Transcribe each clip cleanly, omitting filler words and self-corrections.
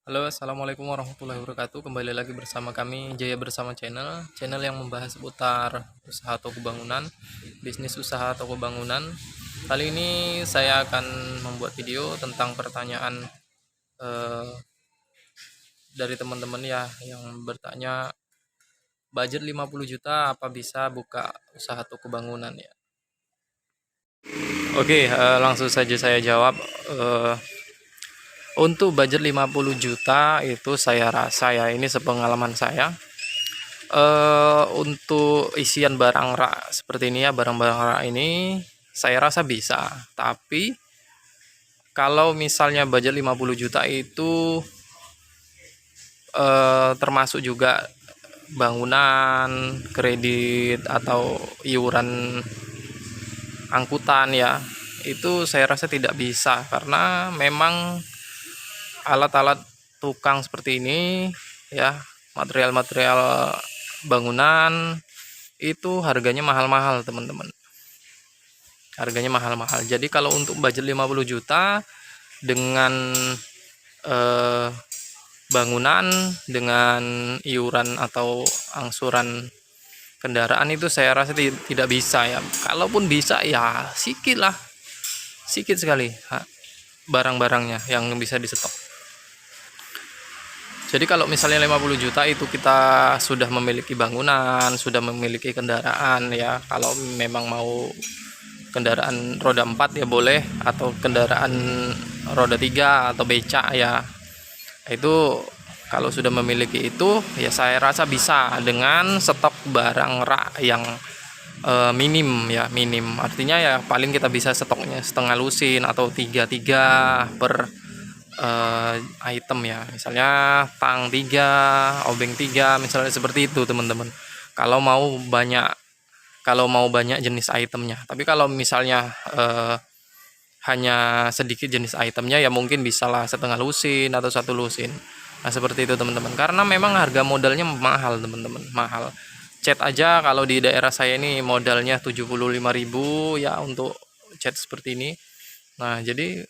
Halo, assalamualaikum warahmatullahi wabarakatuh. Kembali lagi bersama kami Jaya Bersama channel yang membahas seputar usaha toko bangunan, bisnis usaha toko bangunan. Kali ini saya akan membuat video tentang pertanyaan eh, dari teman-teman ya yang bertanya, budget 50 juta apa bisa buka usaha toko bangunan ya. Oke, langsung saja saya jawab. Eh, untuk budget 50 juta itu saya rasa ya, ini sepengalaman saya. Untuk isian barang rak seperti ini ya, barang-barang rak ini saya rasa bisa. Tapi kalau misalnya budget 50 juta itu termasuk juga bangunan, kredit atau iuran angkutan ya, itu saya rasa tidak bisa karena memang alat-alat tukang seperti ini ya, material-material bangunan itu harganya mahal-mahal teman-teman, harganya mahal-mahal. Jadi kalau untuk budget 50 juta dengan eh, bangunan, dengan iuran atau angsuran kendaraan itu saya rasa tidak bisa ya. Kalaupun bisa ya sedikit lah, sedikit sekali barang-barangnya yang bisa disetok. Jadi kalau misalnya 50 juta itu kita sudah memiliki bangunan, sudah memiliki kendaraan ya. Kalau memang mau kendaraan roda 4 ya boleh, atau kendaraan roda 3 atau becak ya. Itu kalau sudah memiliki itu ya saya rasa bisa dengan stok barang rak yang minim ya, minim. Artinya ya paling kita bisa stoknya setengah lusin atau tiga per item ya, misalnya tang 3, obeng 3, misalnya seperti itu teman-teman. Kalau mau banyak, kalau mau banyak jenis itemnya. Tapi kalau misalnya hanya sedikit jenis itemnya ya mungkin bisalah setengah lusin atau satu lusin. Nah seperti itu teman-teman, karena memang harga modalnya mahal teman-teman, mahal. Cat aja kalau di daerah saya ini modalnya 75.000 ya untuk cat seperti ini. Nah jadi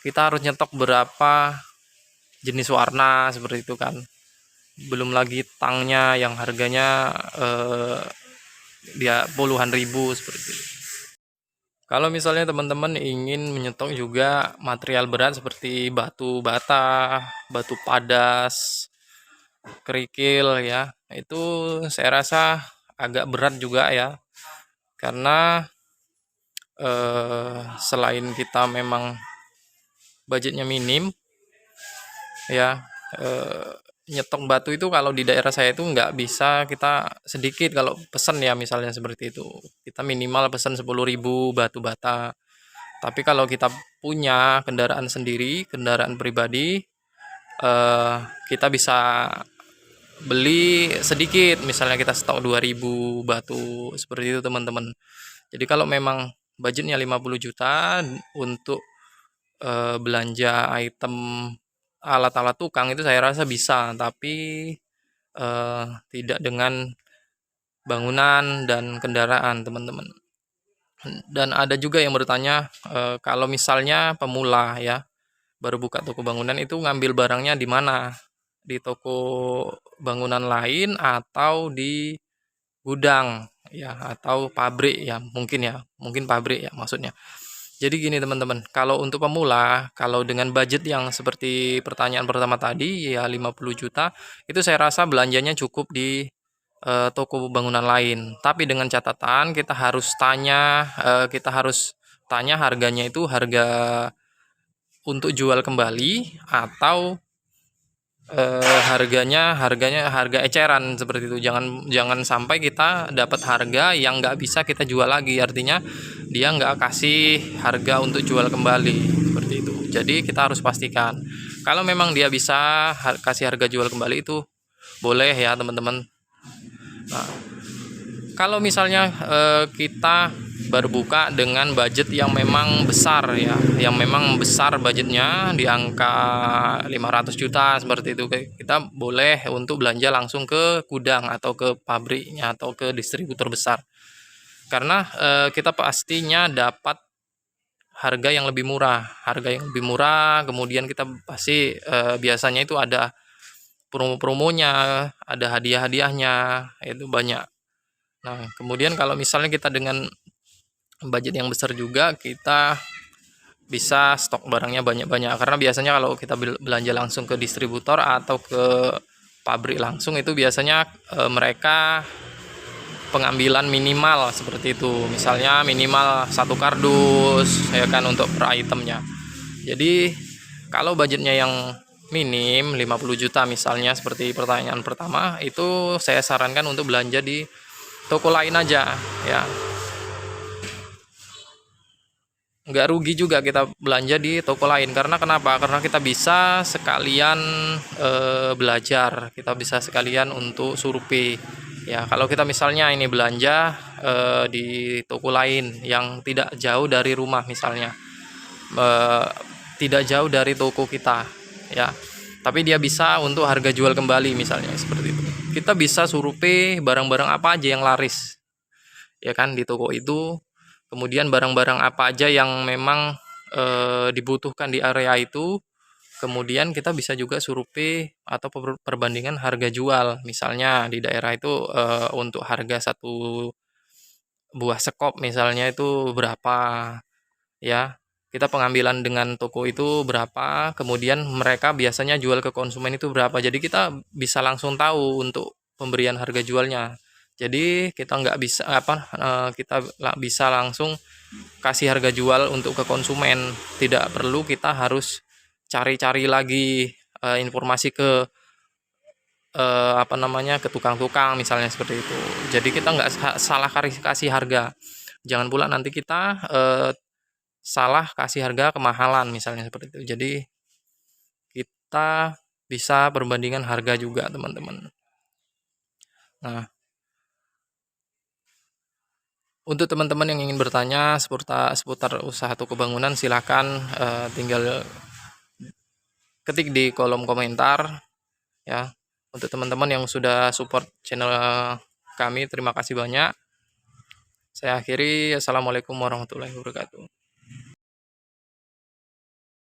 kita harus nyetok berapa jenis warna seperti itu kan, belum lagi tangnya yang harganya dia puluhan ribu seperti itu. Kalau misalnya teman-teman ingin menyetok juga material berat seperti batu bata, batu padas, kerikil ya, itu saya rasa agak berat juga ya, karena selain kita memang budgetnya minim ya, nyetok batu itu kalau di daerah saya itu nggak bisa kita sedikit kalau pesen ya, misalnya seperti itu kita minimal pesen 10.000 batu bata. Tapi kalau kita punya kendaraan sendiri, kendaraan pribadi, kita bisa beli sedikit, misalnya kita stok 2.000 batu seperti itu teman-teman. Jadi kalau memang budgetnya 50 juta untuk belanja item alat-alat tukang itu saya rasa bisa, tapi tidak dengan bangunan dan kendaraan teman-teman. Dan ada juga yang bertanya, kalau misalnya pemula ya baru buka toko bangunan itu ngambil barangnya di mana, di toko bangunan lain atau di gudang ya, atau pabrik ya, mungkin pabrik ya maksudnya. Jadi gini teman-teman, kalau untuk pemula, kalau dengan budget yang seperti pertanyaan pertama tadi ya 50 juta, itu saya rasa belanjanya cukup di toko bangunan lain. Tapi dengan catatan kita harus tanya harganya itu harga untuk jual kembali atau harga eceran seperti itu. Jangan jangan sampai kita dapat harga yang nggak bisa kita jual lagi, artinya dia nggak kasih harga untuk jual kembali seperti itu. Jadi kita harus pastikan kalau memang dia bisa kasih harga jual kembali itu boleh ya teman-teman. Nah, kalau misalnya kita baru buka dengan budget yang memang besar ya, yang memang besar budgetnya di angka 500 juta seperti itu, kita boleh untuk belanja langsung ke gudang atau ke pabriknya atau ke distributor besar. Karena kita pastinya dapat harga yang lebih murah. Harga yang lebih murah, kemudian kita pasti biasanya itu ada promo-promonya, ada hadiah-hadiahnya, itu banyak. Nah, kemudian kalau misalnya kita dengan budget yang besar juga, kita bisa stok barangnya banyak-banyak. Karena biasanya kalau kita belanja langsung ke distributor atau ke pabrik langsung, itu biasanya mereka pengambilan minimal seperti itu. Misalnya minimal 1 kardus ya kan untuk per itemnya. Jadi kalau budgetnya yang minim 50 juta misalnya, seperti pertanyaan pertama, itu saya sarankan untuk belanja di toko lain aja ya. Nggak rugi juga kita belanja di toko lain, karena kenapa? Karena kita bisa sekalian belajar, kita bisa sekalian untuk survei ya. Kalau kita misalnya ini belanja di toko lain yang tidak jauh dari rumah, misalnya eh, tidak jauh dari toko kita ya, tapi dia bisa untuk harga jual kembali misalnya seperti itu, kita bisa survei barang-barang apa aja yang laris ya kan di toko itu. Kemudian barang-barang apa aja yang memang dibutuhkan di area itu. Kemudian kita bisa juga survei atau perbandingan harga jual. Misalnya di daerah itu untuk harga satu buah sekop misalnya itu berapa ya. Kita pengambilan dengan toko itu berapa, kemudian mereka biasanya jual ke konsumen itu berapa. Jadi kita bisa langsung tahu untuk pemberian harga jualnya. Jadi kita nggak bisa kita bisa langsung kasih harga jual untuk ke konsumen. Tidak perlu kita harus cari-cari lagi informasi ke ke tukang-tukang misalnya seperti itu. Jadi kita nggak salah kasih harga. Jangan pula nanti kita salah kasih harga kemahalan misalnya seperti itu. Jadi kita bisa perbandingan harga juga teman-teman. Nah, untuk teman-teman yang ingin bertanya seputar usaha toko bangunan, silahkan tinggal ketik di kolom komentar ya. Untuk teman-teman yang sudah support channel kami, terima kasih banyak. Saya akhiri, assalamualaikum warahmatullahi wabarakatuh.